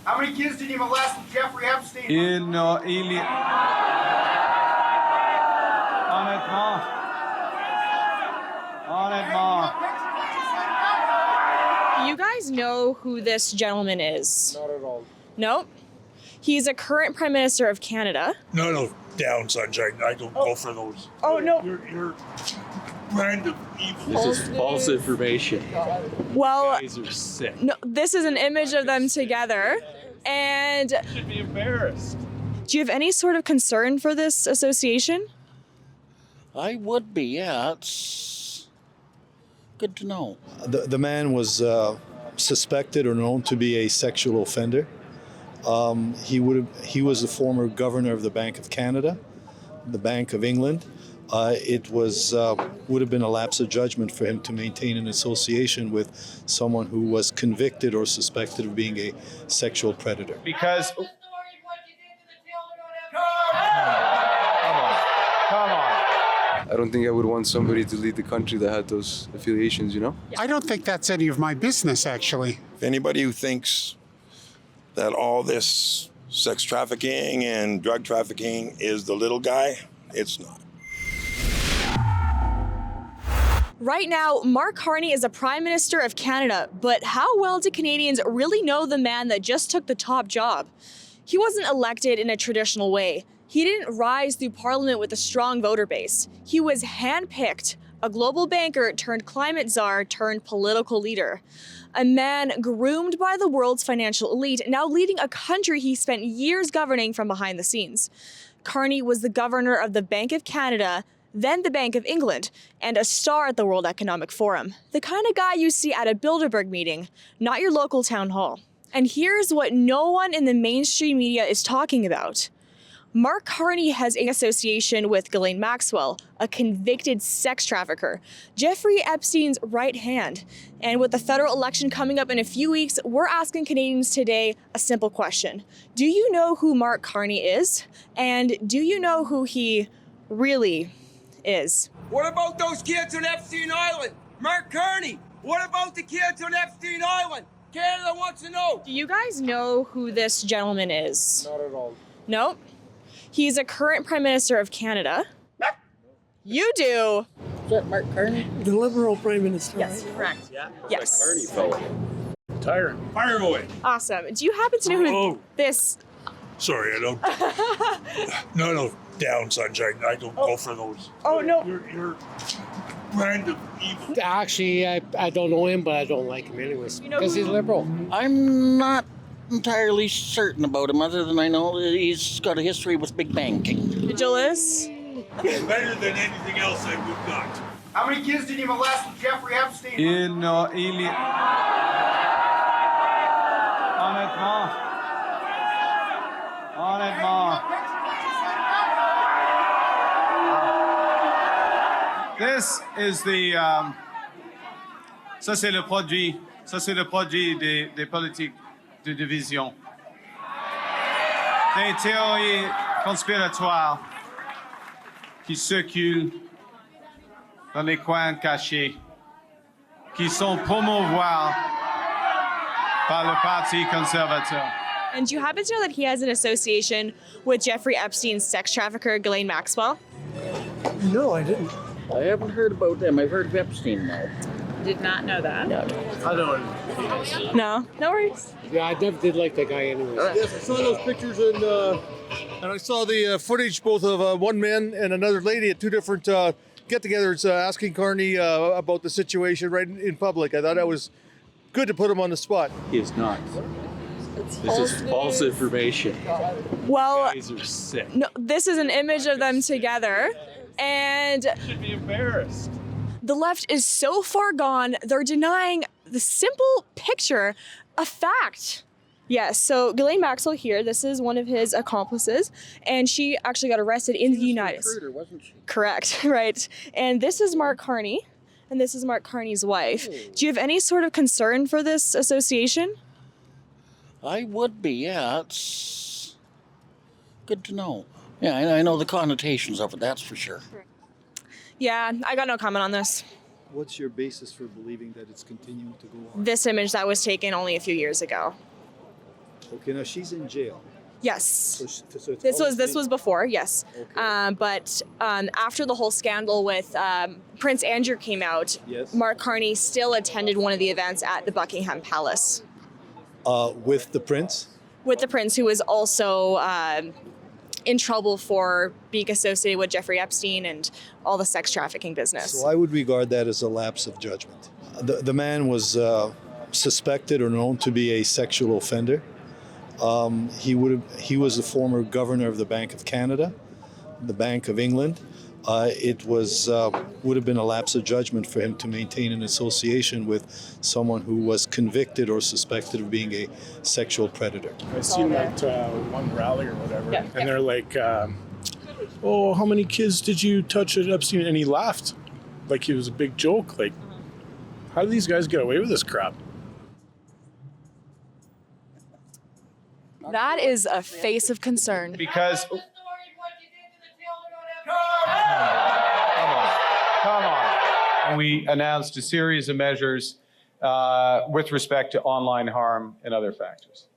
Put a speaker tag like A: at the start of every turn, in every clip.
A: How many kids did you molest with Jeffrey Epstein?
B: Il y... Honnêtement.
C: Do you guys know who this gentleman is?
D: Not at all.
C: Nope. He's a current Prime Minister of Canada.
E: No, down, sunshine. I don't go for those.
C: Oh, no.
E: You're random evil.
F: This is false information.
C: Well,
F: You guys are sick.
C: no, this is an image of them together. And
F: You should be embarrassed.
C: do you have any sort of concern for this association?
G: I would be, yeah. It's good to know.
H: The man was suspected or known to be a sexual offender. He was the former governor of the Bank of Canada, the Bank of England. It would have been a lapse of judgment for him to maintain an association with someone who was convicted or suspected of being a sexual predator.
B: Because... Come on.
I: I don't think I would want somebody to lead the country that had those affiliations, you know?
D: I don't think that's any of my business, actually.
J: Anybody who thinks that all this sex trafficking and drug trafficking is the little guy, it's not.
C: Right now, Mark Carney is the Prime Minister of Canada, but how well do Canadians really know the man that just took the top job? He wasn't elected in a traditional way. He didn't rise through Parliament with a strong voter base. He was handpicked, a global banker turned climate czar turned political leader. A man groomed by the world's financial elite, now leading a country he spent years governing from behind the scenes. Carney was the governor of the Bank of Canada, then the Bank of England, and a star at the World Economic Forum. The kind of guy you see at a Bilderberg meeting, not your local town hall. And here's what no one in the mainstream media is talking about. Mark Carney has an association with Ghislaine Maxwell, a convicted sex trafficker, Jeffrey Epstein's right hand. And with the federal election coming up in a few weeks, we're asking Canadians today a simple question. Do you know who Mark Carney is? And do you know who he really is?
A: What about those kids on Epstein Island? Mark Carney, what about the kids on Epstein Island? Canada wants to know.
C: Do you guys know who this gentleman is?
D: Not at all.
C: Nope. He's a current Prime Minister of Canada. You do.
G: Is that Mark Carney?
K: The Liberal Prime Minister.
C: Yes,
K: right?
C: correct.
F: Yeah.
C: Yes.
F: Carney fellow.
E: Tyrant. Fire away.
C: Awesome. Do you happen to know who this...
E: Sorry, I don't. No, down, sunshine. I don't go for those.
C: Oh, no.
E: You're random evil.
K: Actually, I don't know him, but I don't like him anyways.
C: You know
K: Because he's
C: who-
K: liberal.
G: I'm not entirely certain about him, other than I know that he's got a history with big banking.
C: Vigil is?
E: It's better than anything else I would not.
A: How many kids did you molest with Jeffrey Epstein?
B: Il y... Honnêtement. This is the... Ça, c'est le produit des politiques de division. Des théories conspiratoires qui circulent dans les coins cachés, qui sont promouvoirs par le Parti conservateur.
C: And do you happen to know that he has an association with Jeffrey Epstein's sex trafficker, Ghislaine Maxwell?
K: No, I didn't.
G: I haven't heard about them. I've heard of Epstein now.
C: Did not know that.
G: Yeah.
E: I don't.
C: No, no worries.
K: Yeah, I never did like that guy anyways.
L: Yes, I saw those pictures and I saw the footage both of one man and another lady at two different get-togethers asking Carney about the situation right in public. I thought that was good to put him on the spot.
F: He is not. This is false information.
C: Well,
F: You guys are sick.
C: no, this is an image of them together. And
F: You should be embarrassed.
C: the left is so far gone, they're denying the simple picture, a fact. Yes, so Ghislaine Maxwell here, this is one of his accomplices, and she actually got arrested in the United States.
G: Wasn't she?
C: Correct, right. And this is Mark Carney, and this is Mark Carney's wife. Do you have any sort of concern for this association?
G: I would be, yeah. It's good to know. Yeah, I know the connotations of it, that's for sure.
C: Yeah, I got no comment on this.
H: What's your basis for believing that it's continuing to go on?
C: This image that was taken only a few years ago.
H: Okay, now she's in jail.
C: Yes.
H: So it's
C: This was before, yes.
H: Okay.
C: But after the whole scandal with Prince Andrew came out,
H: Yes.
C: Mark Carney still attended one of the events at the Buckingham Palace
H: With the prince?
C: with the prince, who was also in trouble for being associated with Jeffrey Epstein and all the sex trafficking business.
H: So I would regard that as a lapse of judgment. The man was suspected or known to be a sexual offender. He was the former governor of the Bank of Canada, the Bank of England. It would have been a lapse of judgment for him to maintain an association with someone who was convicted or suspected of being a sexual predator.
M: I seen that one rally or whatever, and they're like, "Oh, how many kids did you touch at Epstein?" And he laughed, like it was a big joke. Like, how do these guys get away with this crap?
C: That is a face of concern.
B: Because come on. And we announced a series of measures with respect to online harm and other factors.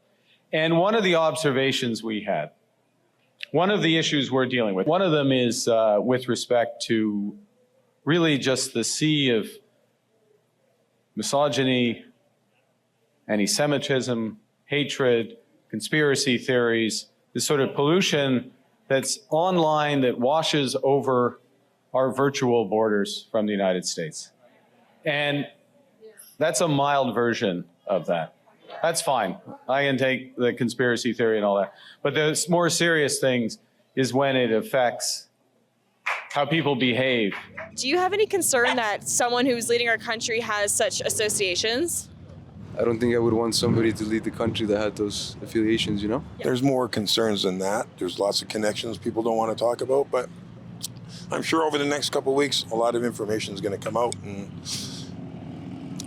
B: And one of the observations we had, one of the issues we're dealing with, one of them is with respect to really just the sea of misogyny, anti-Semitism, hatred, conspiracy theories, this sort of pollution that's online that washes over our virtual borders from the United States. And that's a mild version of that. That's fine. I can take the conspiracy theory and all that. But the more serious things is when it affects how people behave.
C: Do you have any concern that someone who's leading our country has such associations?
I: I don't think I would want somebody to lead the country that had those affiliations, you know?
J: There's more concerns than that. There's lots of connections people don't want to talk about, but I'm sure over the next couple of weeks, a lot of information is going to come out. And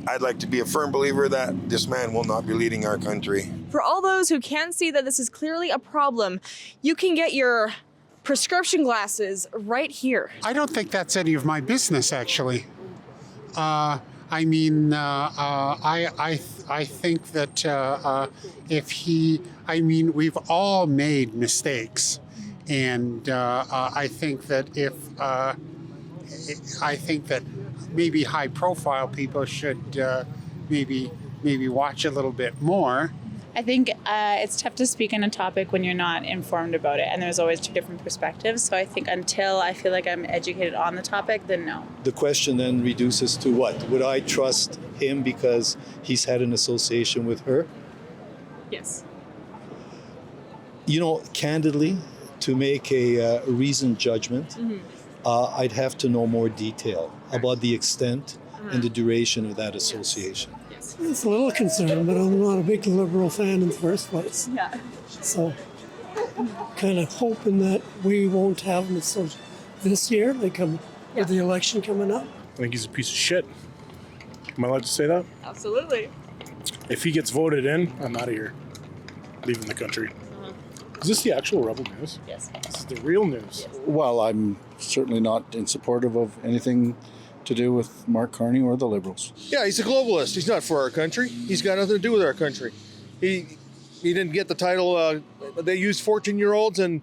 J: I'd like to be a firm believer that this man will not be leading our country.
C: For all those who can't see that this is clearly a problem, you can get your prescription glasses right here.
D: I don't think that's any of my business, actually. I think that we've all made mistakes, and I think that maybe high-profile people should maybe watch a little bit more.
N: I think it's tough to speak on a topic when you're not informed about it, and there's always two different perspectives. So I think until I feel like I'm educated on the topic, then no.
H: The question then reduces to what? Would I trust him because he's had an association with her?
C: Yes.
H: You know, candidly, to make a reasoned judgment, I'd have to know more detail about the extent and the duration of that association.
K: It's a little concerned, but I'm not a big Liberal fan in the first place.
C: Yeah.
K: So, kind of hoping that we won't have them so this year, with the election coming up.
M: I think he's a piece of shit. Am I allowed to say that?
C: Absolutely.
M: If he gets voted in, I'm out of here. Leaving the country. Is this the actual Rebel news?
C: Yes.
M: This is the real news.
O: Well, I'm certainly not in supportive of anything to do with Mark Carney or the Liberals.
L: Yeah, he's a globalist. He's not for our country. He's got nothing to do with our country. He didn't get the title. They used 14-year-olds, and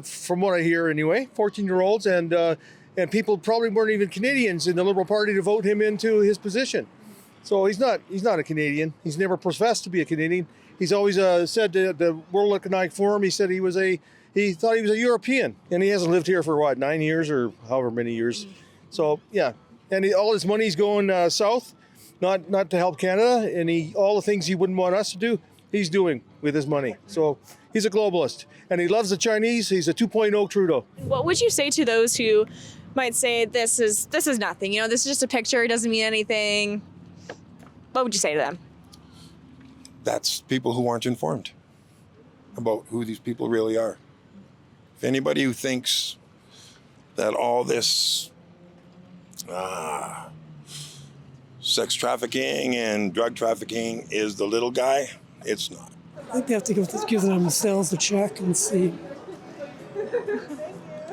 L: from what I hear anyway, 14-year-olds, and people probably weren't even Canadians in the Liberal Party to vote him into his position. So he's not a Canadian. He's never professed to be a Canadian. He's always said to the World Economic Forum, he said he thought he was a European, and he hasn't lived here for 9 years or however many years. So yeah, and all his money's going south, not to help Canada, and all the things he wouldn't want us to do, he's doing with his money. So he's a globalist, and he loves the Chinese. He's a 2.0 Trudeau.
C: What would you say to those who might say this is nothing? You know, this is just a picture. It doesn't mean anything. What would you say to them?
J: That's people who aren't informed about who these people really are. If anybody who thinks that all this sex trafficking and drug trafficking is the little guy, it's not.
K: I think they have to give themselves a check and see.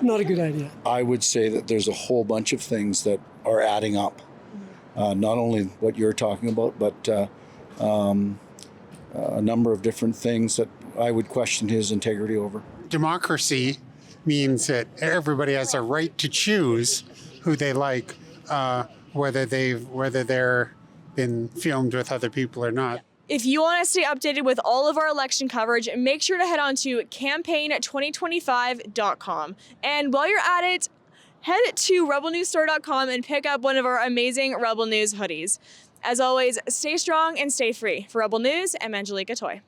K: Not a good idea.
O: I would say that there's a whole bunch of things that are adding up. Not only what you're talking about, but a number of different things that I would question his integrity over.
D: Democracy means that everybody has a right to choose who they like, whether they're been filmed with other people or not.
C: If you want to stay updated with all of our election coverage, make sure to head on to campaign2025.com. And while you're at it, head to rebelnewsstore.com and pick up one of our amazing Rebel News hoodies. As always, stay strong and stay free. For Rebel News, I'm Angelica Toy.